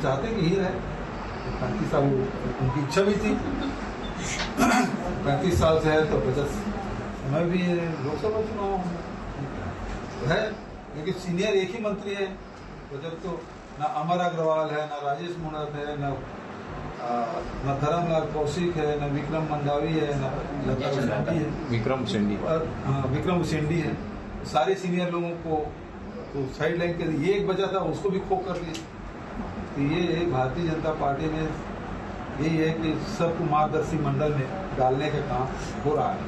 चाहते कि ही रहे। 35 साल उनकी इच्छा भी थी। 35 साल से है तो 50 समय भी लोकसभा चुनाव है, लेकिन सीनियर एक ही मंत्री है। तो जब तो ना अमर अग्रवाल है, ना राजेश मूणत है, ना धर्मलाल कौशिक है, ना विक्रम मंडावी है, ना लता उसेंडी है, विक्रम उसेंडी है। सारे सीनियर लोगों को तो साइड लाइन कर ये एक वजह था, उसको भी खो कर दिया। तो ये भारतीय जनता पार्टी में यही है कि सबको मार्गदर्शी मंडल में डालने का काम हो रहा है।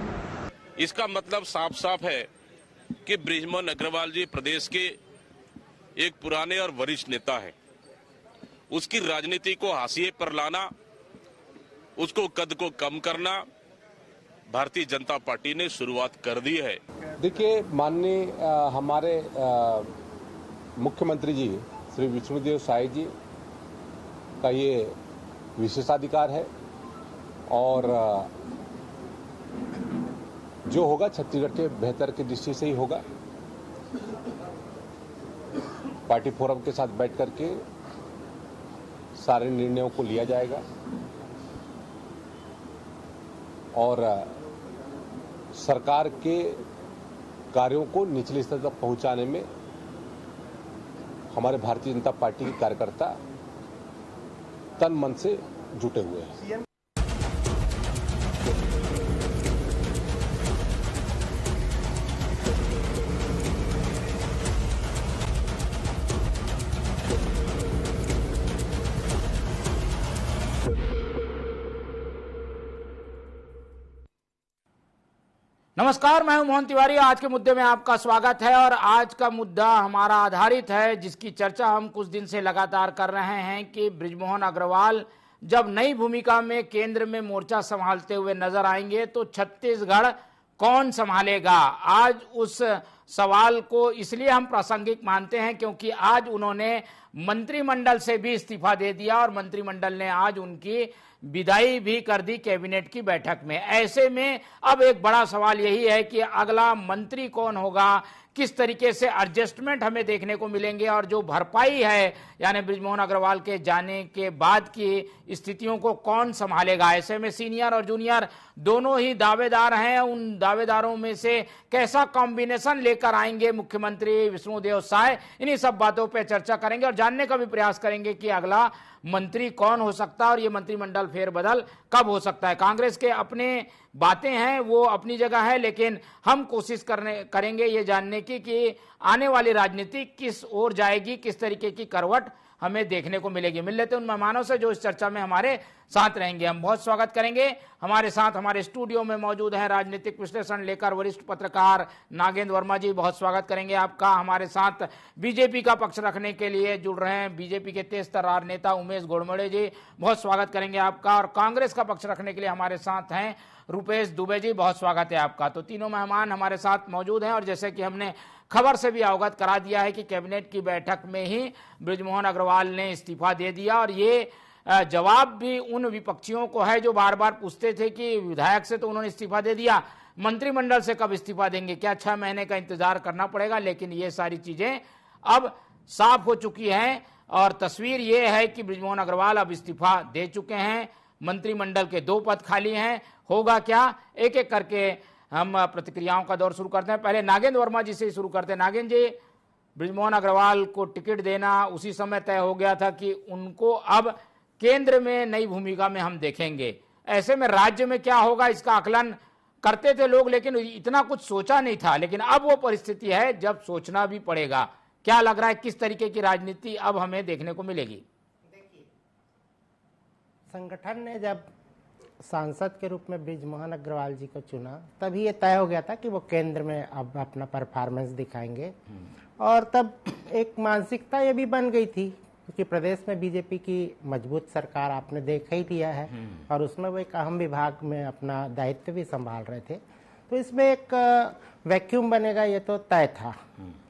इसका मतलब साफ साफ है कि बृजमोहन अग्रवाल जी प्रदेश के एक पुराने और वरिष्ठ नेता हैं। उसकी राजनीति को हाशिए पर लाना, उसको कद को कम करना भारतीय जनता पार्टी ने शुरुआत कर दी है। देखिए, माननीय हमारे मुख्यमंत्री जी श्री विष्णुदेव साय जी का ये विशेषाधिकार है और जो होगा छत्तीसगढ़ के बेहतर की दृष्टि से ही होगा। पार्टी फोरम के साथ बैठ करके सारे निर्णयों को लिया जाएगा और सरकार के कार्यों को निचले स्तर तक पहुंचाने में हमारे भारतीय जनता पार्टी के कार्यकर्ता तन मन से जुटे हुए हैं। नमस्कार, मैं हूं मोहन तिवारी। आज के मुद्दे में आपका स्वागत है और आज का मुद्दा हमारा आधारित है, जिसकी चर्चा हम कुछ दिन से लगातार कर रहे हैं कि बृजमोहन अग्रवाल जब नई भूमिका में केंद्र में मोर्चा संभालते हुए नजर आएंगे तो छत्तीसगढ़ कौन संभालेगा। आज उस सवाल को इसलिए हम प्रासंगिक मानते हैं क्योंकि आज उन्होंने मंत्रिमंडल से भी इस्तीफा दे दिया और मंत्रिमंडल ने आज उनकी विदाई भी कर दी कैबिनेट की बैठक में। ऐसे में अब एक बड़ा सवाल यही है कि अगला मंत्री कौन होगा, किस तरीके से एडजस्टमेंट हमें देखने को मिलेंगे और जो भरपाई है यानी बृजमोहन अग्रवाल के जाने के बाद की स्थितियों को कौन संभालेगा। ऐसे में सीनियर और जूनियर दोनों ही दावेदार हैं। उन दावेदारों में से कैसा कॉम्बिनेशन लेकर आएंगे मुख्यमंत्री विष्णुदेव साय, इन्हीं सब बातों पर चर्चा करेंगे और जानने का भी प्रयास करेंगे कि अगला मंत्री कौन हो सकता है और ये मंत्रिमंडल फेरबदल कब हो सकता है। कांग्रेस के अपने बातें हैं, वो अपनी जगह है, लेकिन हम कोशिश करेंगे ये जानने की कि आने वाली राजनीति किस ओर जाएगी, किस तरीके की करवट हमें देखने को मिलेगी। मिल लेते हैं उन मेहमानों से जो इस चर्चा में हमारे साथ रहेंगे। हम बहुत स्वागत करेंगे। हमारे साथ हमारे स्टूडियो में मौजूद हैं राजनीतिक विश्लेषण लेकर वरिष्ठ पत्रकार नागेंद्र वर्मा जी, बहुत स्वागत करेंगे आपका। हमारे साथ बीजेपी का पक्ष रखने के लिए जुड़ रहे हैं बीजेपी के तेज तर्रार नेता उमेश गोड़मड़े जी, बहुत स्वागत करेंगे आपका। और कांग्रेस का पक्ष रखने के लिए हमारे साथ हैं रुपेश दुबे जी, बहुत स्वागत है आपका। तो तीनों मेहमान हमारे साथ मौजूद हैं और जैसे कि हमने खबर से भी अवगत करा दिया है कि कैबिनेट की बैठक में ही बृजमोहन अग्रवाल ने इस्तीफा दे दिया और ये जवाब भी उन विपक्षियों को है जो बार बार पूछते थे कि विधायक से तो उन्होंने इस्तीफा दे दिया, मंत्रिमंडल से कब इस्तीफा देंगे, क्या 6 महीने का इंतजार करना पड़ेगा। लेकिन ये सारी चीजें अब साफ हो चुकी हैं और तस्वीर ये है कि बृजमोहन अग्रवाल अब इस्तीफा दे चुके हैं। मंत्रिमंडल के 2 पद खाली हैं। होगा क्या, एक एक करके हम प्रतिक्रियाओं का दौर शुरू करते हैं। पहले नागेंद्र वर्मा जी से शुरू करते हैं। नागेंद्र जी, बृजमोहन अग्रवाल को टिकट देना उसी समय तय हो गया था कि उनको अब केंद्र में नई भूमिका में हम देखेंगे। ऐसे में राज्य में क्या होगा इसका आकलन करते थे लोग, लेकिन इतना कुछ सोचा नहीं था। लेकिन अब वो परिस्थिति है जब सोचना भी पड़ेगा। क्या लग रहा है, किस तरीके की राजनीति अब हमें देखने को मिलेगी? देखिए, संगठन ने जब सांसद के रूप में बृजमोहन अग्रवाल जी को चुना तभी ये तय हो गया था कि वो केंद्र में अब अपना परफॉर्मेंस दिखाएंगे और तब एक मानसिकता ये भी बन गई थी क्योंकि प्रदेश में बीजेपी की मजबूत सरकार आपने देखा ही लिया है और उसमें वो एक अहम विभाग में अपना दायित्व भी संभाल रहे थे, तो इसमें एक वैक्यूम बनेगा ये तो तय था।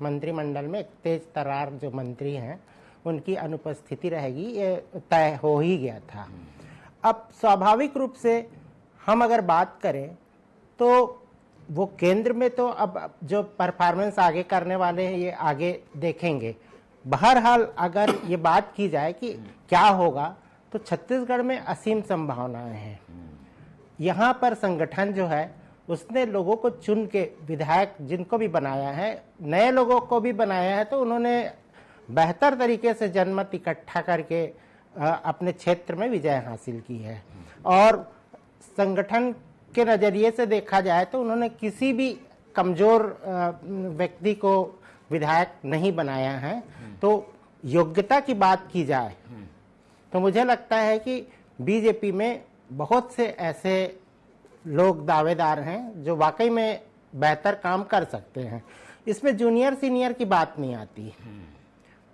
मंत्रिमंडल में एक तेज तर्रार जो मंत्री हैं उनकी अनुपस्थिति रहेगी, ये तय हो ही गया था। अब स्वाभाविक रूप से हम अगर बात करें तो वो केंद्र में तो अब जो परफॉर्मेंस आगे करने वाले हैं ये आगे देखेंगे, बहरहाल अगर ये बात की जाए कि क्या होगा, तो छत्तीसगढ़ में असीम संभावनाएं हैं। यहाँ पर संगठन जो है उसने लोगों को चुन के, विधायक जिनको भी बनाया है, नए लोगों को भी बनाया है, तो उन्होंने बेहतर तरीके से जनमत इकट्ठा करके अपने क्षेत्र में विजय हासिल की है। और संगठन के नज़रिए से देखा जाए तो उन्होंने किसी भी कमजोर व्यक्ति को विधायक नहीं बनाया है। तो योग्यता की बात की जाए तो मुझे लगता है कि बीजेपी में बहुत से ऐसे लोग दावेदार हैं जो वाकई में बेहतर काम कर सकते हैं। इसमें जूनियर सीनियर की बात नहीं आती।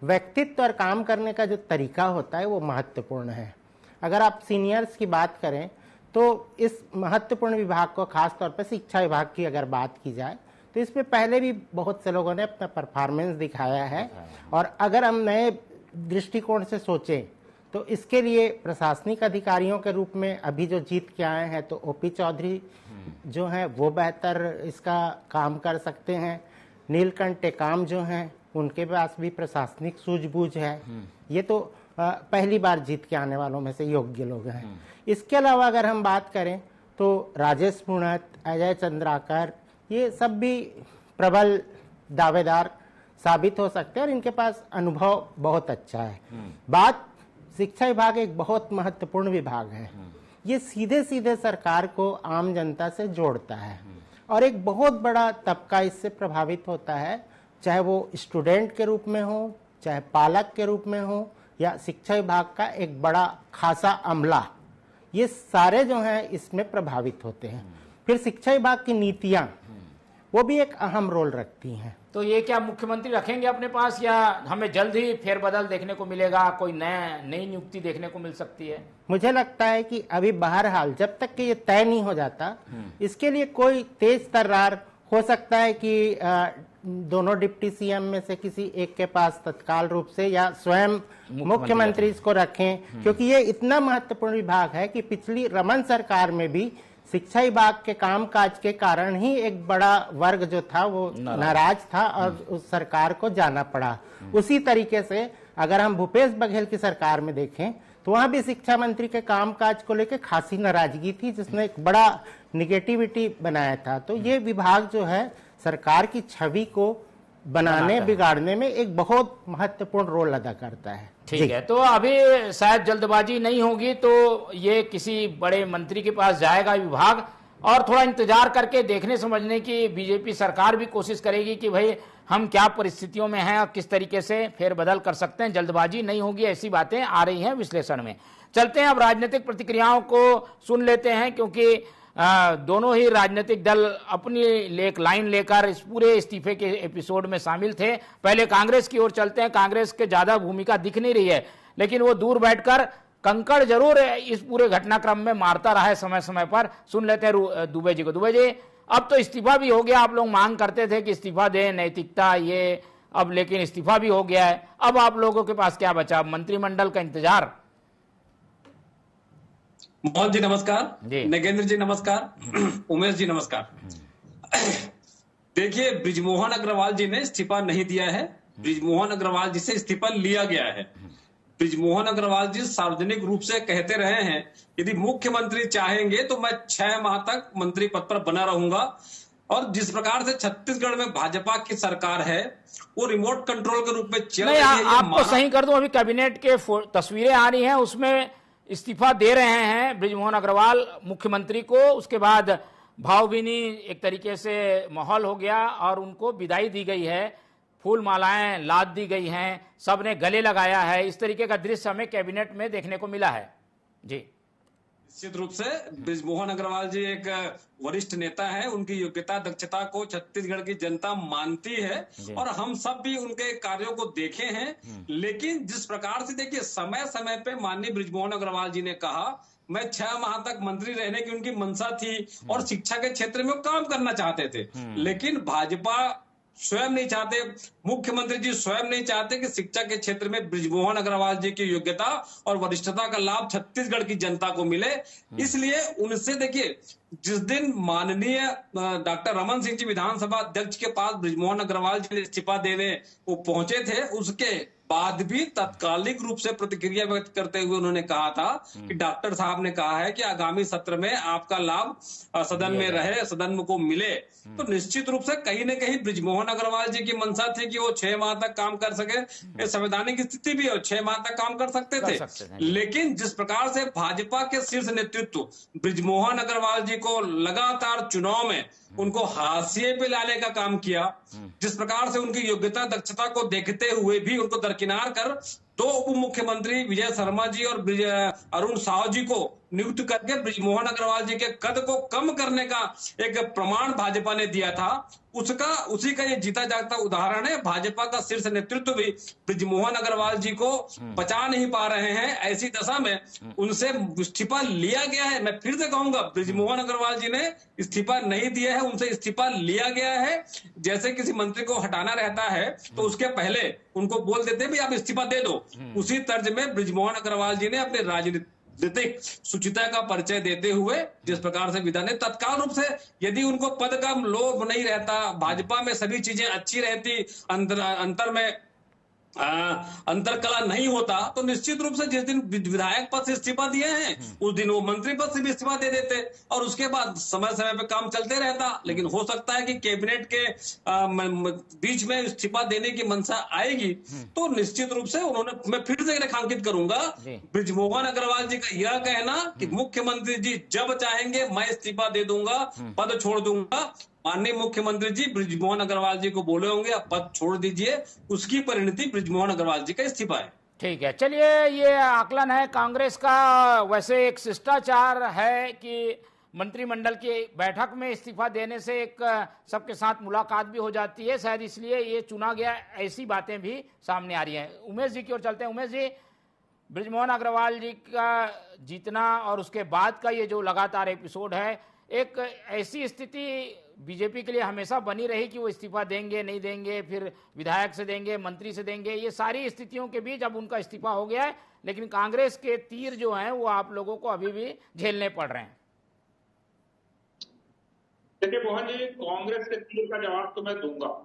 व्यक्तित्व और काम करने का जो तरीका होता है वो महत्वपूर्ण है। अगर आप सीनियर्स की बात करें तो इस महत्वपूर्ण विभाग को, खास तौर पर शिक्षा विभाग की अगर बात की जाए, तो इसमें पहले भी बहुत से लोगों ने अपना परफॉर्मेंस दिखाया है। और अगर हम नए दृष्टिकोण से सोचें तो इसके लिए प्रशासनिक अधिकारियों के रूप में अभी जो जीत के आए हैं, तो ओपी चौधरी जो हैं वो बेहतर इसका काम कर सकते हैं। नीलकंठ टेकाम जो हैं उनके पास भी प्रशासनिक सूझबूझ है। ये तो पहली बार जीत के आने वालों में से योग्य लोग हैं। इसके अलावा अगर हम बात करें तो राजेश पुणत, अजय चंद्राकर, ये सब भी प्रबल दावेदार साबित हो सकते हैं और इनके पास अनुभव बहुत अच्छा है। बात शिक्षा विभाग एक बहुत महत्वपूर्ण विभाग है। ये सीधे सीधे सरकार को आम जनता से जोड़ता है और एक बहुत बड़ा तबका इससे प्रभावित होता है, चाहे वो स्टूडेंट के रूप में हो, चाहे पालक के रूप में हो, या शिक्षा विभाग का एक बड़ा खासा अमला, ये सारे जो हैं इसमें प्रभावित होते हैं। फिर शिक्षा विभाग की नीतियां वो भी एक अहम रोल रखती हैं। तो ये क्या मुख्यमंत्री रखेंगे अपने पास, या हमें जल्द ही फेरबदल देखने को मिलेगा, कोई नई नियुक्ति देखने को मिल सकती है? मुझे लगता है कि अभी बहरहाल जब तक कि ये तय नहीं हो जाता, इसके लिए कोई तेज तर्रार हो सकता है कि दोनों डिप्टी सीएम में से किसी एक के पास तत्काल रूप से या स्वयं मुख्यमंत्री इसको रखें, क्योंकि ये इतना महत्वपूर्ण विभाग है कि पिछली रमन सरकार में भी शिक्षा विभाग के कामकाज के कारण ही एक बड़ा वर्ग जो था वो नाराज था और उस सरकार को जाना पड़ा। उसी तरीके से अगर हम भूपेश बघेल की सरकार में देखें तो वहां भी शिक्षा मंत्री के कामकाज को लेकर खासी नाराजगी थी, जिसने एक बड़ा निगेटिविटी बनाया था। तो ये विभाग जो है सरकार की छवि को बनाने बिगाड़ने में एक बहुत महत्वपूर्ण रोल अदा करता है। ठीक है, तो अभी शायद जल्दबाजी नहीं होगी, तो ये किसी बड़े मंत्री के पास जाएगा विभाग, और थोड़ा इंतजार करके देखने समझने की बीजेपी सरकार भी कोशिश करेगी कि भाई हम क्या परिस्थितियों में हैं और किस तरीके से फेरबदल कर सकते हैं। जल्दबाजी नहीं होगी, ऐसी बातें आ रही हैं विश्लेषण में। चलते हैं अब राजनीतिक प्रतिक्रियाओं को सुन लेते हैं, क्योंकि दोनों ही राजनीतिक दल अपनी एक लाइन लेकर इस पूरे इस्तीफे के एपिसोड में शामिल थे। पहले कांग्रेस की ओर चलते हैं। कांग्रेस के ज्यादा भूमिका दिख नहीं रही है, लेकिन वो दूर बैठकर कंकड़ जरूर इस पूरे घटनाक्रम में मारता रहा है समय समय पर। सुन लेते हैं दुबे जी को। दुबे जी, अब तो इस्तीफा भी हो गया, आप लोग मांग करते थे कि इस्तीफा दें, नैतिकता ये, अब लेकिन इस्तीफा भी हो गया है। अब आप लोगों के पास क्या बचा? मंत्रिमंडल का इंतजार। मोहन जी नमस्कार, नगेंद्र जी नमस्कार, उमेश जी नमस्कार। देखिए, बृजमोहन अग्रवाल जी ने इस्तीफा नहीं दिया है, बृजमोहन अग्रवाल जी से इस्तीफा लिया गया है। बृजमोहन अग्रवाल जी सार्वजनिक रूप से कहते रहे हैं, यदि मुख्यमंत्री चाहेंगे तो मैं 6 माह तक मंत्री पद पर बना रहूंगा। और जिस प्रकार से छत्तीसगढ़ में भाजपा की सरकार है वो रिमोट कंट्रोल के रूप में चल रही है। आपको सही कर दूं, अभी कैबिनेट के तस्वीरें आ रही हैं, उसमें इस्तीफा दे रहे हैं बृजमोहन अग्रवाल मुख्यमंत्री को। उसके बाद भावभीनी एक तरीके से माहौल हो गया और उनको विदाई दी गई है, फूल मालाएं लाद दी गई हैं, सबने गले लगाया है। इस तरीके का दृश्य हमें कैबिनेट में देखने को मिला है। जी, निश्चित रूप से बृजमोहन अग्रवाल जी एक वरिष्ठ नेता है, उनकी योग्यता दक्षता को छत्तीसगढ़ की जनता मानती है और हम सब भी उनके कार्यों को देखे हैं। लेकिन जिस प्रकार से देखिए, समय समय पे माननीय बृजमोहन अग्रवाल जी ने कहा मैं 6 माह तक मंत्री रहने की उनकी मंशा थी और शिक्षा के क्षेत्र में वो काम करना चाहते थे। लेकिन भाजपा स्वयं नहीं चाहते, मुख्यमंत्री जी स्वयं नहीं चाहते कि शिक्षा के क्षेत्र में बृजमोहन अग्रवाल जी की योग्यता और वरिष्ठता का लाभ छत्तीसगढ़ की जनता को मिले। इसलिए उनसे देखिए, जिस दिन माननीय डॉक्टर रमन सिंह जी विधानसभा अध्यक्ष के पास बृजमोहन अग्रवाल जी ने इस्तीफा देने वो पहुंचे थे, उसके बाद भी तात्कालिक रूप से प्रतिक्रिया व्यक्त करते हुए उन्होंने कहा था कि डॉक्टर साहब ने कहा है कि आगामी सत्र में आपका लाभ सदन में रहे, सदन को मिले। तो निश्चित रूप से कहीं न कहीं बृजमोहन अग्रवाल जी की मंशा थी कि वो 6 माह तक काम कर सके। ये संवैधानिक स्थिति भी है, 6 माह तक काम कर सकते थे। लेकिन जिस प्रकार से भाजपा के शीर्ष नेतृत्व बृजमोहन अग्रवाल जी को लगातार चुनाव में उनको हाशिए पे लाने का काम किया, जिस प्रकार से उनकी योग्यता दक्षता को देखते हुए भी उनको दरकिनार कर 2 उप मुख्यमंत्री विजय शर्मा जी और अरुण साव जी को नियुक्त करके बृजमोहन अग्रवाल जी के कद को कम करने का एक प्रमाण भाजपा ने दिया था। उसी का ये जीता जागता उदाहरण है। भाजपा का शीर्ष नेतृत्व भी बृजमोहन अग्रवाल जी को बचा नहीं पा रहे हैं। ऐसी दशा में उनसे इस्तीफा लिया गया है। मैं फिर से कहूंगा, बृजमोहन अग्रवाल जी ने इस्तीफा नहीं दिया है, उनसे इस्तीफा लिया गया है। जैसे किसी मंत्री को हटाना रहता है तो उसके पहले उनको बोल देते हैं भी आप इस्तीफा दे दो। उसी तर्ज में बृजमोहन अग्रवाल जी ने अपने राजनीतिक सुचिता का परिचय देते हुए जिस प्रकार से विधान ने तत्काल रूप से, यदि उनको पद का लोभ नहीं रहता, भाजपा में सभी चीजें अच्छी रहती, अंतर में अंतर कला नहीं होता, तो निश्चित रूप से जिस दिन विधायक पद से इस्तीफा दिए हैं उस दिन वो मंत्री पद से भी इस्तीफा दे देते और उसके बाद समय समय पे काम चलते रहता। लेकिन हो सकता है कि कैबिनेट के बीच में इस्तीफा देने की मंशा आएगी तो निश्चित रूप से उन्होंने, मैं फिर से रेखांकित करूंगा, बृजमोहन अग्रवाल जी का यह कहना कि मुख्यमंत्री जी जब चाहेंगे मैं इस्तीफा दे दूंगा, पद छोड़ दूंगा, माननीय मुख्यमंत्री जी बृजमोहन अग्रवाल जी को बोले होंगे आप पद छोड़ दीजिए, उसकी परिणति बृजमोहन अग्रवाल जी का इस्तीफा है। ठीक है, चलिए ये आकलन है कांग्रेस का। वैसे एक शिष्टाचार है कि मंत्रिमंडल की बैठक में इस्तीफा देने से एक सबके साथ मुलाकात भी हो जाती है, शायद इसलिए ये चुना गया, ऐसी बातें भी सामने आ रही हैं। उमेश जी की ओर चलते हैं। उमेश जी, बृजमोहन अग्रवाल जी का जीतना और उसके बाद का ये जो लगातार एपिसोड है, एक ऐसी स्थिति बीजेपी के लिए हमेशा बनी रही कि वो इस्तीफा देंगे नहीं देंगे, फिर विधायक से देंगे, मंत्री से देंगे, ये सारी स्थितियों के बीच अब उनका इस्तीफा हो गया है। लेकिन कांग्रेस के तीर जो हैं वो आप लोगों को अभी भी झेलने पड़ रहे हैं। देखिए मोहन जी, कांग्रेस के तीर का जवाब तो मैं दूंगा,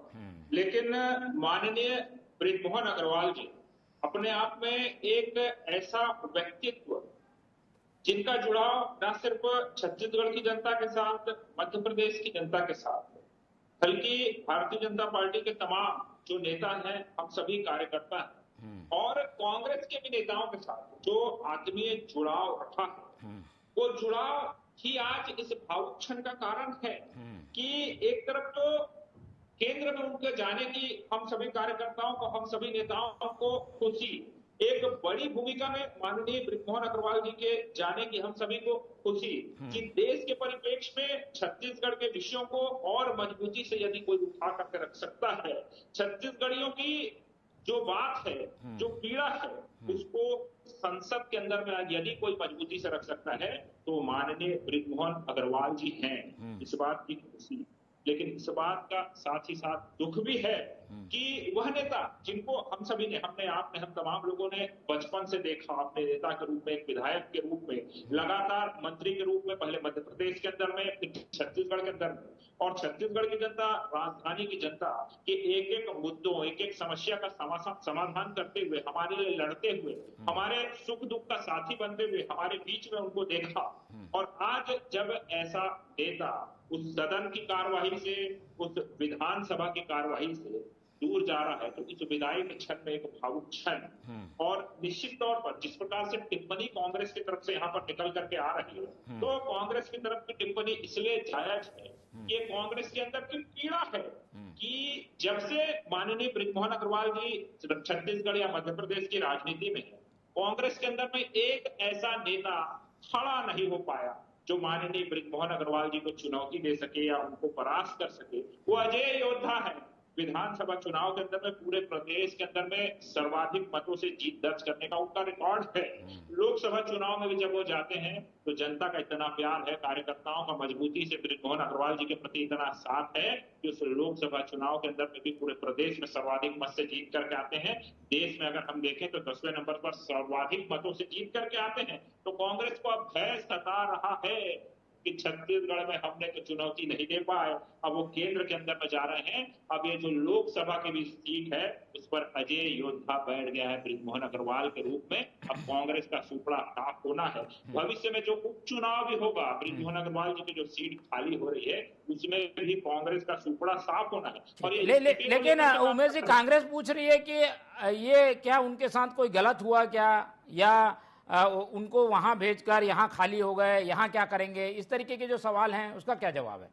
लेकिन माननीय बृजमोहन अग्रवाल जी अपने आप में एक ऐसा व्यक्तित्व जिनका जुड़ाव न सिर्फ छत्तीसगढ़ की जनता के साथ, मध्य प्रदेश की जनता के साथ, बल्कि भारतीय जनता पार्टी के तमाम जो नेता हैं, हम सभी कार्यकर्ता हैं और कांग्रेस के भी नेताओं के साथ जो आत्मीय जुड़ाव रखा है, वो जुड़ाव ही आज इस भावुक क्षण का कारण है कि एक तरफ तो केंद्र में उनके जाने की हम सभी कार्यकर्ताओं को, हम सभी नेताओं को खुशी, एक बड़ी भूमिका में माननीय बृजमोहन अग्रवाल जी के जाने की हम सभी को खुशी कि देश के परिप्रेक्ष्य में छत्तीसगढ़ के विषयों को और मजबूती से यदि कोई उठा करके रख सकता है, छत्तीसगढ़ियों की जो बात है, जो पीड़ा है, उसको संसद के अंदर में यदि कोई मजबूती से रख सकता है तो माननीय बृजमोहन अग्रवाल जी हैं। इस बात की खुशी, लेकिन इस बात का साथ ही साथ दुख भी है कि वह नेता जिनको हम सभी ने, हम तमाम लोगों ने बचपन से देखा, अपने नेता के रूप में, एक विधायक के रूप में, लगातार मंत्री के रूप में, पहले मध्य प्रदेश के अंदर में, फिर छत्तीसगढ़ के अंदर में, और छत्तीसगढ़ की जनता, राजधानी की जनता के एक एक मुद्दों, एक एक समस्या का समाधान करते हुए, हमारे लिए लड़ते हुए, हमारे सुख दुख का साथी बनते हुए हमारे बीच में उनको देखा। और आज जब ऐसा नेता उस सदन की कार्यवाही से, उस विधानसभा की कार्यवाही से दूर जा रहा है तो इस विदाई के क्षण में एक भावुक क्षण, और निश्चित तौर पर जिस प्रकार से टिप्पणी कांग्रेस की तरफ से यहाँ पर निकल करके आ रही है, तो कांग्रेस की तरफ की टिप्पणी इसलिए जायज है कि कांग्रेस के अंदर की पीड़ा है कि जब से माननीय बृजमोहन अग्रवाल जी छत्तीसगढ़ या मध्य प्रदेश की राजनीति में है, कांग्रेस के अंदर में एक ऐसा नेता खड़ा नहीं हो पाया जो माननीय बृजमोहन अग्रवाल जी को चुनौती दे सके या उनको परास्त कर सके। वो अजय योद्धा है। विधानसभा चुनाव के अंदर में पूरे प्रदेश के अंदर में सर्वाधिक मतों से जीत दर्ज करने का उनका रिकॉर्ड है। लोकसभा चुनाव में भी जब वो जाते हैं तो जनता का इतना प्यार है, कार्यकर्ताओं का मजबूती से बृजमोहन अग्रवाल जी के प्रति इतना साथ है कि उस लोकसभा चुनाव के अंदर में भी पूरे प्रदेश में सर्वाधिक मत से जीत करके आते हैं। देश में अगर हम देखें तो 10वें नंबर पर सर्वाधिक मतों से जीत करके आते हैं। तो कांग्रेस को अब भय सता रहा है कि छत्तीसगढ़ में हमने तो चुनौती नहीं दे पाए, अब वो केंद्र के अंदर में जा रहे हैं। अब ये जो लोकसभा की भी सीट है उस पर अजय योद्धा बैठ गया है बृजमोहन अग्रवाल के रूप में। अब कांग्रेस का सुपड़ा साफ होना है। भविष्य में जो उपचुनाव भी होगा, बृजमोहन अग्रवाल जी की जो सीट खाली हो रही है उसमें भी कांग्रेस का सुपड़ा साफ होना है। और लेकिन उमेश जी, कांग्रेस पूछ रही है कि ये क्या उनके साथ कोई गलत हुआ क्या, या उनको वहां भेजकर यहाँ खाली हो गए, यहाँ क्या करेंगे, इस तरीके के जो सवाल हैं उसका क्या जवाब है?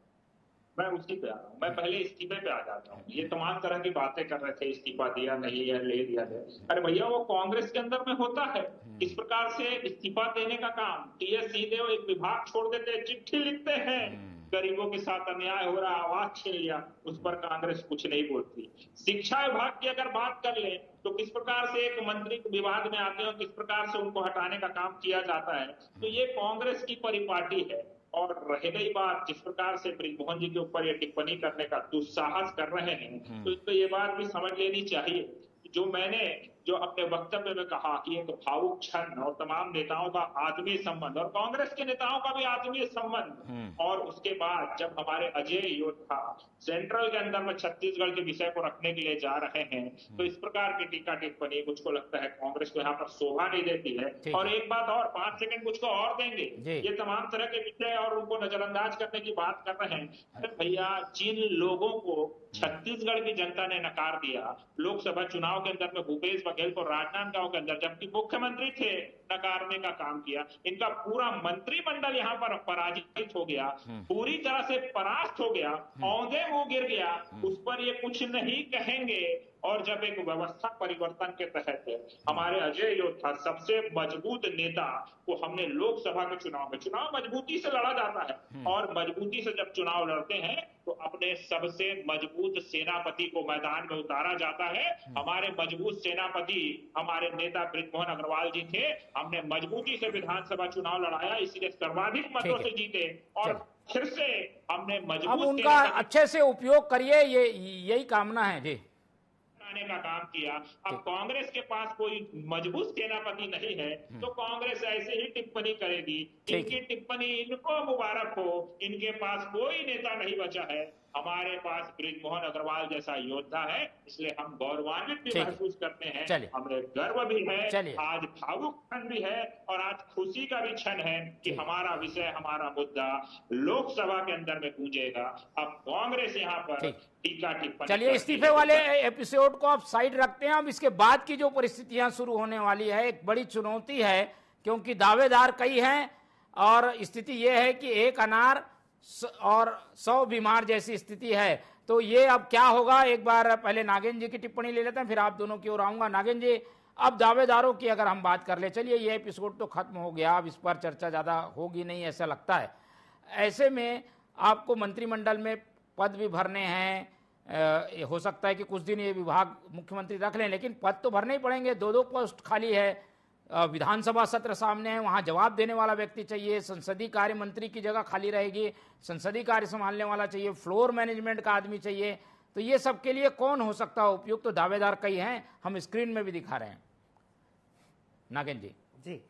मैं उसी पे आ रहा हूँ। मैं पहले इस्तीफे पे आ जाता हूँ। ये तमाम तरह की बातें कर रहे थे, इस्तीफा दिया नहीं है, ले दिया है। अरे भैया, वो कांग्रेस के अंदर में होता है इस प्रकार से इस्तीफा देने का काम। टीएस सिंहदेव एक विभाग छोड़ देते हैं, चिट्ठी लिखते हैं, गरीबों के साथ अन्याय हो रहा, आवाज छीन लिया, उस पर कांग्रेस कुछ नहीं बोलती। शिक्षा विभाग की अगर बात कर ले तो किस प्रकार से एक मंत्री विवाद में आते हैं, किस प्रकार से उनको हटाने का काम किया जाता है। तो ये कांग्रेस की परिपाटी है। और रह गई बात जिस प्रकार से बृजमोहन जी के ऊपर ये टिप्पणी करने का दुस्साहस कर रहे हैं, तो ये बात भी समझ लेनी चाहिए। जो मैंने जो अपने वक्तव्य में कहा कि एक भावुक क्षण और तमाम नेताओं का आत्मीय संबंध और कांग्रेस के नेताओं का भी आत्मीय संबंध, और उसके बाद जब हमारे अजय योद्धा सेंट्रल के अंदर में छत्तीसगढ़ के विषय को रखने के लिए जा रहे हैं, तो इस प्रकार की टीका टिप्पणी मुझको लगता है कांग्रेस को यहाँ पर शोभा नहीं देती है। और एक बात और, 5 सेकंड मुझको और देंगे, ये तमाम तरह के विषय और उनको नजरअंदाज करने की बात कर रहे हैं। अरे भैया, जिन लोगों को छत्तीसगढ़ की जनता ने नकार दिया लोकसभा चुनाव के अंदर में, भूपेश बघेल को राजनांदगांव के अंदर जबकि मुख्यमंत्री थे, नकारने का काम किया। इनका पूरा मंत्रिमंडल यहाँ पर पराजित हो गया, पूरी तरह से परास्त हो गया, औंधे मुंह गिर गया, उस पर ये कुछ नहीं कहेंगे। और जब एक व्यवस्था परिवर्तन के तहत हमारे अजय योद्धा सबसे मजबूत नेता को हमने लोकसभा के चुनाव में, चुनाव मजबूती से लड़ा जाता है, और मजबूती से जब चुनाव लड़ते हैं तो अपने सबसे मजबूत सेनापति को मैदान में उतारा जाता है। हमारे मजबूत सेनापति हमारे नेता बृजमोहन अग्रवाल जी थे। हमने मजबूती से विधानसभा चुनाव लड़ाया, इसलिए सर्वाधिक मतों से जीते, और फिर से हमने मजबूत, अब उनका अच्छे से उपयोग करिए, ये यही कामना है जी, का काम किया। अब कांग्रेस के पास कोई मजबूत सेनापति नहीं है, तो कांग्रेस ऐसे ही टिप्पणी करेगी। इनकी टिप्पणी इनको मुबारक हो, इनके पास कोई नेता नहीं बचा है। हमारे पास बृजमोहन अग्रवाल जैसा योद्धा है, इसलिए हम गौरवान्वित भी महसूस करते हैं, हमें गर्व भी है, आज भावुक क्षण भी है, और आज खुशी का भी क्षण है कि हमारा विषय, हमारा मुद्दा लोकसभा के अंदर में गूंजेगा। अब कांग्रेस यहाँ पर टीका टिप्पणी, चलिए इस्तीफे वाले एपिसोड को आप साइड रखते हैं। अब इसके बाद की जो परिस्थितियां शुरू होने वाली है, एक बड़ी चुनौती है, क्योंकि दावेदार कई हैं, और स्थिति यह है कि एक अनार और 100 बीमार जैसी स्थिति है। तो ये अब क्या होगा, एक बार पहले नागेंद्र जी की टिप्पणी ले लेते हैं, फिर आप दोनों की ओर आऊंगा। नागेंद्र जी, अब दावेदारों की अगर हम बात कर ले, चलिए ये एपिसोड तो खत्म हो गया, अब इस पर चर्चा ज्यादा होगी नहीं ऐसा लगता है। ऐसे में आपको मंत्रिमंडल में पद भी भरने हैं, हो सकता है कि कुछ दिन ये विभाग मुख्यमंत्री रख लें, लेकिन पद तो भरने ही पड़ेंगे। 2-2 पोस्ट खाली है, विधानसभा सत्र सामने है, वहां जवाब देने वाला व्यक्ति चाहिए, संसदीय कार्य मंत्री की जगह खाली रहेगी, संसदीय कार्य संभालने वाला चाहिए, फ्लोर मैनेजमेंट का आदमी चाहिए। तो ये सब के लिए कौन हो सकता है उपयुक्त? तो दावेदार कई हैं, हम स्क्रीन में भी दिखा रहे हैं। नागेंद्र जी।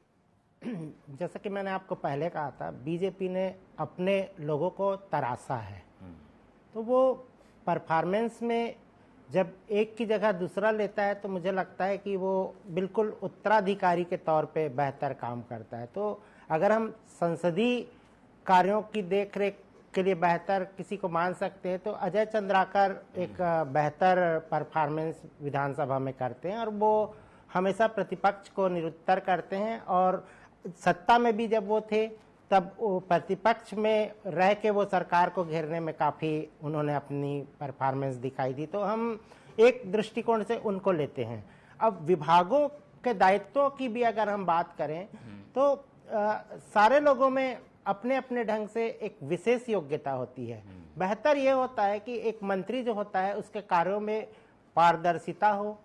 जैसा कि मैंने आपको पहले कहा था, बीजेपी ने अपने लोगों को तराशा है, तो वो परफॉर्मेंस में जब एक की जगह दूसरा लेता है तो मुझे लगता है कि वो बिल्कुल उत्तराधिकारी के तौर पे बेहतर काम करता है। तो अगर हम संसदीय कार्यों की देखरेख के लिए बेहतर किसी को मान सकते हैं तो अजय चंद्राकर एक बेहतर परफॉर्मेंस विधानसभा में करते हैं, और वो हमेशा प्रतिपक्ष को निरुत्तर करते हैं, और सत्ता में भी जब वो थे तब वो प्रतिपक्ष में रह के वो सरकार को घेरने में काफ़ी उन्होंने अपनी परफॉर्मेंस दिखाई दी। तो हम एक दृष्टिकोण से उनको लेते हैं। अब विभागों के दायित्वों की भी अगर हम बात करें तो सारे लोगों में अपने अपने ढंग से एक विशेष योग्यता होती है। बेहतर ये होता है कि एक मंत्री जो होता है उसके कार्यों में पारदर्शिता हो,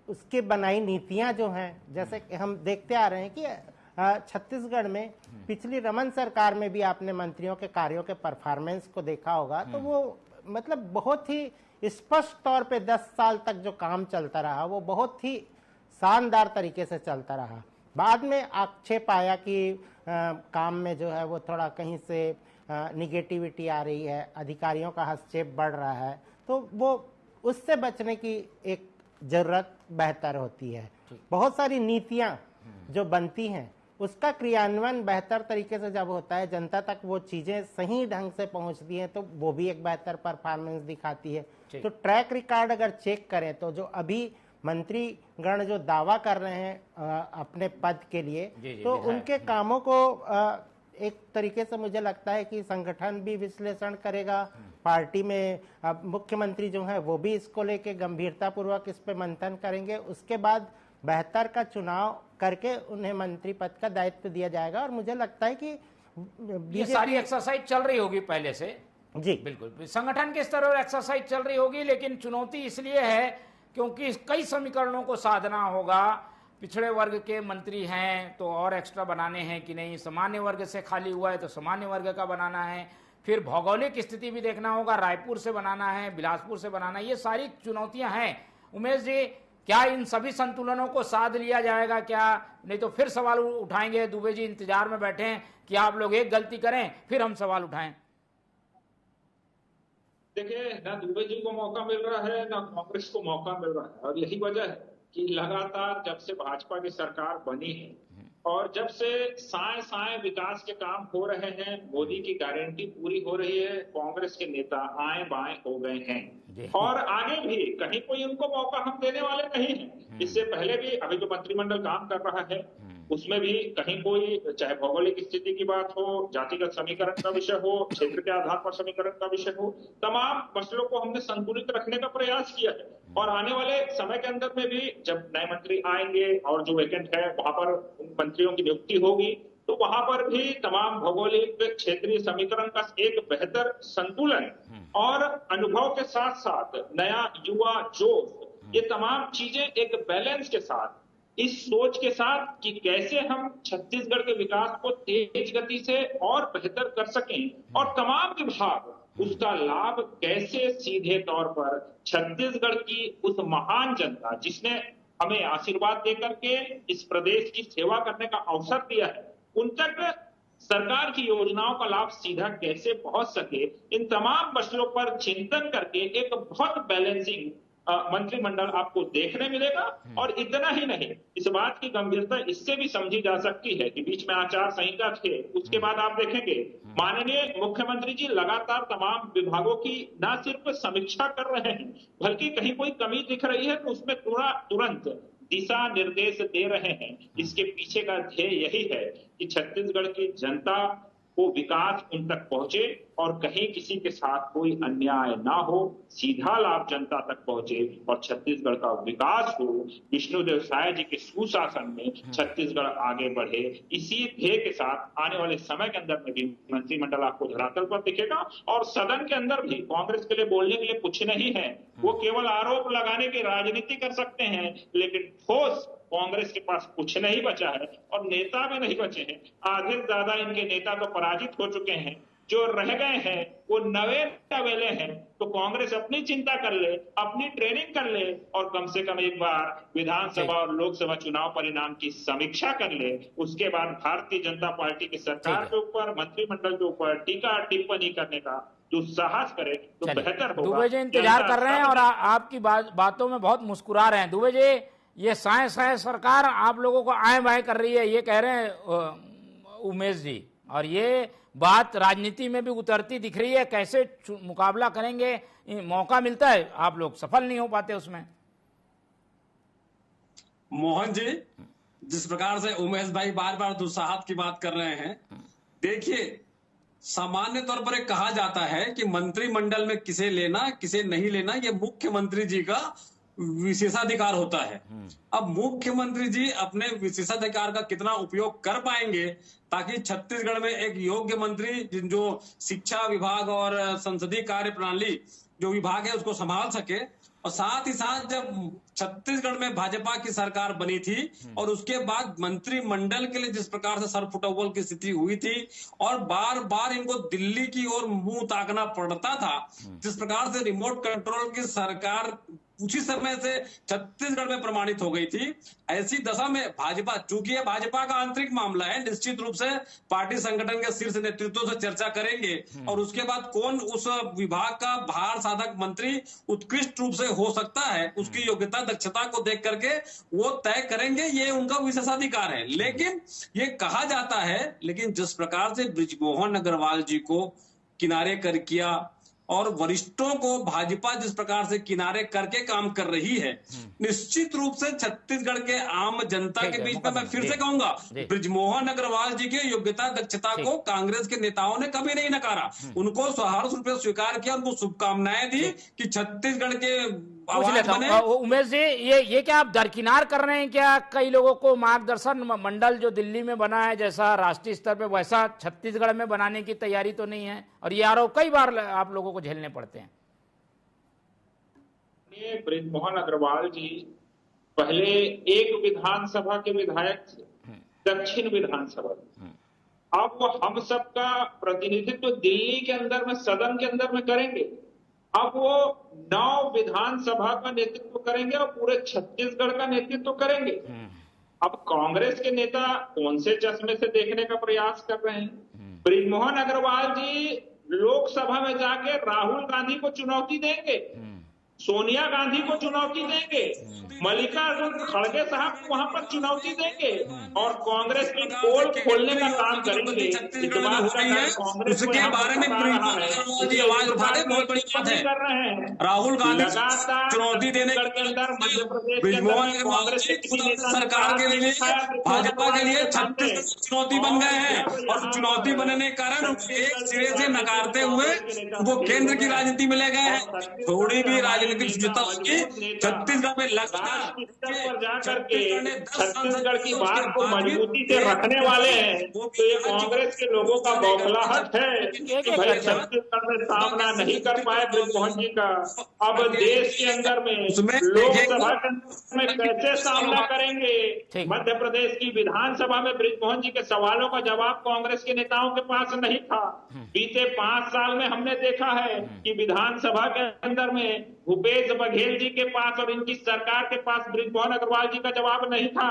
उसके बनाई नीतियां जो हैं, जैसे कि हम देखते आ रहे हैं कि छत्तीसगढ़ में पिछली रमन सरकार में भी आपने मंत्रियों के कार्यों के परफॉर्मेंस को देखा होगा, तो वो मतलब बहुत ही स्पष्ट तौर पे 10 साल तक जो काम चलता रहा वो बहुत ही शानदार तरीके से चलता रहा। बाद में आक्षेप आया कि काम में जो है वो थोड़ा कहीं से निगेटिविटी आ रही है, अधिकारियों का हस्तक्षेप बढ़ रहा है, तो वो उससे बचने की एक जरूरत बेहतर होती है। बहुत सारी नीतियां जो बनती हैं उसका क्रियान्वयन बेहतर तरीके से जब होता है, जनता तक वो चीजें सही ढंग से पहुंचती हैं, तो वो भी एक बेहतर परफॉर्मेंस दिखाती है। तो ट्रैक रिकॉर्ड अगर चेक करें तो जो अभी मंत्रीगण जो दावा कर रहे हैं अपने पद के लिए, तो उनके कामों को एक तरीके से मुझे लगता है कि संगठन भी विश्लेषण करेगा, पार्टी में मुख्यमंत्री जो है वो भी इसको लेके गंभीरता पूर्वक इस पे मंथन करेंगे, उसके बाद बेहतर का चुनाव करके उन्हें मंत्री पद का दायित्व दिया जाएगा। और मुझे लगता है कि ये सारी एक्सरसाइज चल रही होगी पहले से। जी बिल्कुल, संगठन के स्तर पर एक्सरसाइज चल रही होगी, लेकिन चुनौती इसलिए है क्योंकि कई समीकरणों को साधना होगा। पिछड़े वर्ग के मंत्री हैं तो और एक्स्ट्रा बनाने हैं कि नहीं, सामान्य वर्ग से खाली हुआ है तो सामान्य वर्ग का बनाना है, फिर भौगोलिक स्थिति भी देखना होगा, रायपुर से बनाना है, बिलासपुर से बनाना है, ये सारी चुनौतियां हैं। उमेश जी, क्या इन सभी संतुलनों को साध लिया जाएगा क्या? नहीं तो फिर सवाल उठाएंगे। दुबे जी इंतजार में बैठे हैं कि आप लोग एक गलती करें फिर हम सवाल उठाएं। देखिए, ना दुबे जी को मौका मिल रहा है ना कांग्रेस को मौका मिल रहा है, और यही वजह है कि लगातार जब से भाजपा की सरकार बनी है और जब से साए साए विकास के काम हो रहे हैं, मोदी की गारंटी पूरी हो रही है, कांग्रेस के नेता आए बाएं हो गए हैं और आगे भी कहीं कोई उनको मौका हम देने वाले नहीं हैं। इससे पहले भी अभी जो मंत्रिमंडल काम कर रहा है उसमें भी कहीं कोई, चाहे भौगोलिक स्थिति की बात हो, जातिगत समीकरण का विषय हो, क्षेत्र के आधार पर समीकरण का विषय हो, तमाम मसलों को हमने संतुलित रखने का प्रयास किया है। और आने वाले समय के अंदर में भी जब नए मंत्री आएंगे और जो वैकेंट है वहां पर उन मंत्रियों की नियुक्ति होगी, तो वहां पर भी तमाम भौगोलिक क्षेत्रीय समीकरण का एक बेहतर संतुलन और अनुभव के साथ साथ नया युवा जोश, ये तमाम चीजें एक बैलेंस के साथ, इस सोच के साथ कि कैसे हम छत्तीसगढ़ के विकास को तेज गति से और बेहतर कर सकें और तमाम विभाग उसका लाभ कैसे सीधे तौर पर छत्तीसगढ़ की उस महान जनता जिसने हमें आशीर्वाद देकर के इस प्रदेश की सेवा करने का अवसर दिया है, उन तक सरकार की योजनाओं का लाभ सीधा कैसे पहुंच सके, इन तमाम मसलों पर चिंतन करके एक बहुत बैलेंसिंग मंत्रिमंडल आपको देखने मिलेगा। और इतना ही नहीं, इस बात की गंभीरता इससे भी समझी जा सकती है कि बीच में आचार संहिता थे, उसके बाद आप देखेंगे माननीय मुख्यमंत्री जी लगातार तमाम विभागों की न सिर्फ समीक्षा कर रहे हैं, बल्कि कहीं कोई कमी दिख रही है तो उसमें तुरंत दिशा निर्देश दे रहे हैं। इसके पीछे का ध्येय यही है कि छत्तीसगढ़ की जनता को विकास उन तक पहुंचे और कहीं किसी के साथ कोई अन्याय ना हो, सीधा लाभ जनता तक पहुंचे और छत्तीसगढ़ का विकास हो, विष्णुदेव साय जी के सुशासन में छत्तीसगढ़ आगे बढ़े। इसी ध्येय के साथ आने वाले समय के अंदर में भी मंत्रिमंडल आपको धरातल पर दिखेगा और सदन के अंदर भी कांग्रेस के लिए बोलने के लिए कुछ नहीं है। वो केवल आरोप लगाने की राजनीति कर सकते हैं, लेकिन ठोस कांग्रेस के पास कुछ नहीं बचा है और नेता भी नहीं बचे हैं। आधे से ज्यादा इनके नेता तो पराजित हो चुके हैं, जो रह गए हैं वो नवे नवेले हैं। तो कांग्रेस अपनी चिंता कर ले, अपनी ट्रेनिंग कर ले और कम से कम एक बार विधानसभा और लोकसभा चुनाव परिणाम की समीक्षा कर ले। उसके बाद भारतीय जनता पार्टी की सरकार के ऊपर, मंत्रिमंडल के ऊपर टीका टिप्पणी करने का जो साहस करे तो बेहतर होगा। दुबे जी इंतजार कर रहे हैं और आपकी बातों में बहुत मुस्कुरा रहे हैं। दुबे जी, ये साए सरकार आप लोगों को आए बाएं कर रही है, ये कह रहे हैं उमेश जी, और ये बात राजनीति में भी उतरती दिख रही है। कैसे मुकाबला करेंगे? मौका मिलता है, आप लोग सफल नहीं हो पाते उसमें। मोहन जी, जिस प्रकार से उमेश भाई बार बार दुस्साहस की बात कर रहे हैं, देखिए सामान्य तौर पर कहा जाता है कि मंत्रिमंडल में किसे लेना किसे नहीं लेना ये मुख्यमंत्री जी का विशेषाधिकार होता है। अब मुख्यमंत्री जी अपने विशेषाधिकार का कितना उपयोग कर पाएंगे ताकि छत्तीसगढ़ में एक योग्य मंत्री जो शिक्षा विभाग और संसदीय कार्य प्रणाली जो विभाग है उसको संभाल सके। और साथ ही साथ जब छत्तीसगढ़ में भाजपा की सरकार बनी थी और उसके बाद मंत्रिमंडल के लिए जिस प्रकार से सरफुटबॉल की स्थिति हुई थी और बार बार इनको दिल्ली की ओर मुंह ताकना पड़ता था, जिस प्रकार से रिमोट कंट्रोल की सरकार उसी समय से छत्तीसगढ़ में प्रमाणित हो गई थी, ऐसी दशा में भाजपा, चूंकि यह भाजपा का आंतरिक मामला है, निश्चित रूप से पार्टी संगठन के शीर्ष नेतृत्व से चर्चा करेंगे और उसके बाद कौन उस विभाग का भार साधक मंत्री उत्कृष्ट रूप से हो सकता है, उसकी योग्यता दक्षता को देख करके वो तय करेंगे। ये उनका विशेषाधिकार है। लेकिन ये कहा जाता है, लेकिन जिस प्रकार से बृजमोहन अग्रवाल जी को किनारे कर किया और वरिष्ठों को भाजपा जिस प्रकार से किनारे करके काम कर रही है, निश्चित रूप से छत्तीसगढ़ के आम जनता के बीच में मैं फिर से कहूंगा, बृजमोहन अग्रवाल जी की योग्यता दक्षता को कांग्रेस के नेताओं ने कभी नहीं नकारा, उनको सहर्ष रूप से स्वीकार किया, उनको शुभकामनाएं दी कि छत्तीसगढ़ के उमेश जी, ये क्या आप दरकिनार कर रहे हैं क्या? कई लोगों को मार्गदर्शन मंडल जो दिल्ली में बना है, जैसा राष्ट्रीय स्तर पे, वैसा छत्तीसगढ़ में बनाने की तैयारी तो नहीं है, और ये आरोप कई बार आप लोगों को झेलने पड़ते हैं। बृजमोहन अग्रवाल जी पहले एक विधानसभा के विधायक थे, दक्षिण विधानसभा। अब वो हम सबका प्रतिनिधित्व दिल्ली के अंदर में, सदन के अंदर में करेंगे। अब वो 9 विधानसभा का नेतृत्व करेंगे और पूरे छत्तीसगढ़ का नेतृत्व करेंगे। अब कांग्रेस के नेता कौन से चश्मे से देखने का प्रयास कर रहे हैं? बृजमोहन अग्रवाल जी लोकसभा में जाके राहुल गांधी को चुनौती देंगे, सोनिया गांधी को चुनौती देंगे, मल्लिकार्जुन खड़गे साहब को वहां पर चुनौती देंगे और कांग्रेस की पोल खोलने का काम करेंगे। उसके बारे में आवाज उठाने बहुत बड़ी बात है। राहुल गांधी चुनौती देने के अंदर बृजमोहन सरकार के लिए, भाजपा के लिए छत्तीसगढ़ चुनौती बन गए हैं और चुनौती बनने के कारण एक सिरे से नकारते हुए वो केंद्र की राजनीति में ले गए हैं। थोड़ी भी राजनीतिक छत्तीसगढ़ में लगता पर जाकर के छत्तीसगढ़ की बात को मजबूती से रखने वाले हैं, तो ये कांग्रेस के लोगों का बौखलाहट है कि भाई छत्तीसगढ़ में सामना नहीं कर पाए बृजमोहन जी का। अब देश के अंदर में लोकसभा में कैसे सामना करेंगे? मध्य प्रदेश की विधानसभा में बृजमोहन जी के सवालों का जवाब कांग्रेस के नेताओं के पास नहीं था। बीते 5 साल में हमने देखा है कि विधानसभा के अंदर में भूपेश बघेल जी के पास और इनकी सरकार के पास बृजमोहन अग्रवाल जी का जवाब नहीं था।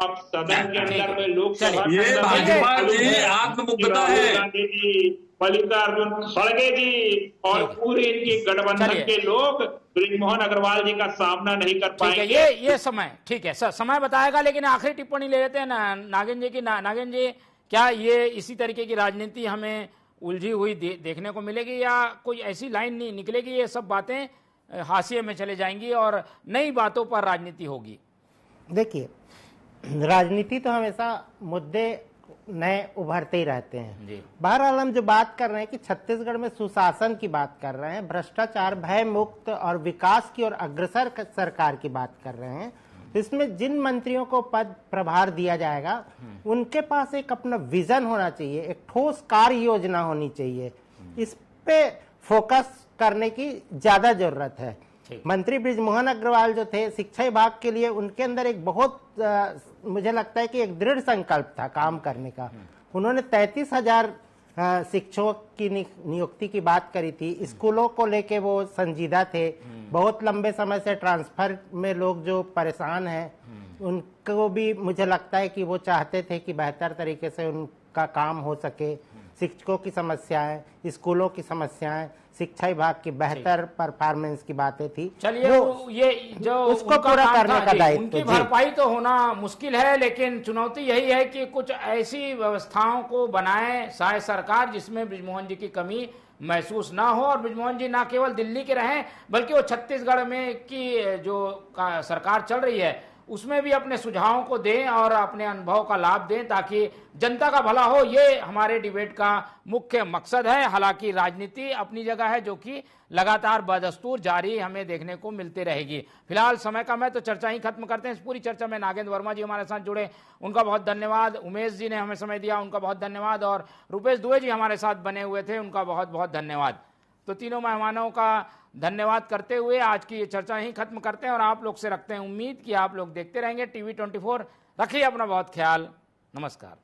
अब सदन के अंदर में लोकसभा गांधी जी, मल्लिकार्जुन खड़गे जी और पूरे इनकी गठबंधन के लोग बृजमोहन अग्रवाल जी का सामना नहीं कर पाएंगे। ये समय ठीक है सर, समय बताएगा, लेकिन आखिरी टिप्पणी ले लेते हैं नागेंद्र जी की। नागेंद्र जी, क्या ये इसी तरीके की राजनीति हमें उलझी हुई देखने को मिलेगी या कोई ऐसी लाइन नहीं निकलेगी, ये सब बातें हाशिए में चले जाएंगी और नई बातों पर राजनीति होगी? देखिए, राजनीति तो हमेशा मुद्दे नए उभरते ही रहते हैं। बहरहाल हम जो बात कर रहे हैं कि छत्तीसगढ़ में सुशासन की बात कर रहे हैं, भ्रष्टाचार, भय मुक्त और विकास की और अग्रसर सरकार की बात कर रहे हैं। इसमें जिन मंत्रियों को पद प्रभार दिया जाएगा, उनके पास एक अपना विजन होना चाहिए, एक ठोस कार्य योजना होनी चाहिए। इस पे फोकस करने की ज्यादा जरूरत है। मंत्री बृजमोहन अग्रवाल जो थे शिक्षा विभाग के लिए, उनके अंदर एक बहुत मुझे लगता है कि एक दृढ़ संकल्प था काम करने का। उन्होंने 33,000 शिक्षकों की नियुक्ति की बात करी थी। स्कूलों को लेके वो संजीदा थे। बहुत लंबे समय से ट्रांसफर में लोग जो परेशान हैं, उनको भी मुझे लगता है कि वो चाहते थे कि बेहतर तरीके से उनका काम हो सके। शिक्षकों की समस्याएं, स्कूलों की समस्याएं, शिक्षा विभाग की बेहतर परफॉर्मेंस की बातें थी। चलिए, ये जो उसको पूरा करने का दायित्व, उनकी भरपाई तो होना मुश्किल है, लेकिन चुनौती यही है कि कुछ ऐसी व्यवस्थाओं को बनाए शायद सरकार जिसमें बृजमोहन जी की कमी महसूस ना हो और बृजमोहन जी ना केवल दिल्ली के रहें बल्कि वो छत्तीसगढ़ में की जो सरकार चल रही है उसमें भी अपने सुझावों को दें और अपने अनुभव का लाभ दें ताकि जनता का भला हो। ये हमारे डिबेट का मुख्य मकसद है। हालांकि राजनीति अपनी जगह है जो कि लगातार बदस्तूर जारी हमें देखने को मिलती रहेगी। फिलहाल समय कम है तो चर्चा ही खत्म करते हैं। इस पूरी चर्चा में नागेंद्र वर्मा जी हमारे साथ जुड़े, उनका बहुत धन्यवाद। उमेश जी ने हमें समय दिया, उनका बहुत धन्यवाद। और रुपेश दुबे जी हमारे साथ बने हुए थे, उनका बहुत बहुत धन्यवाद। तो तीनों मेहमानों का धन्यवाद करते हुए आज की ये चर्चा ही खत्म करते हैं और आप लोग से रखते हैं उम्मीद कि आप लोग देखते रहेंगे TV 24। रखिए अपना बहुत ख्याल। नमस्कार।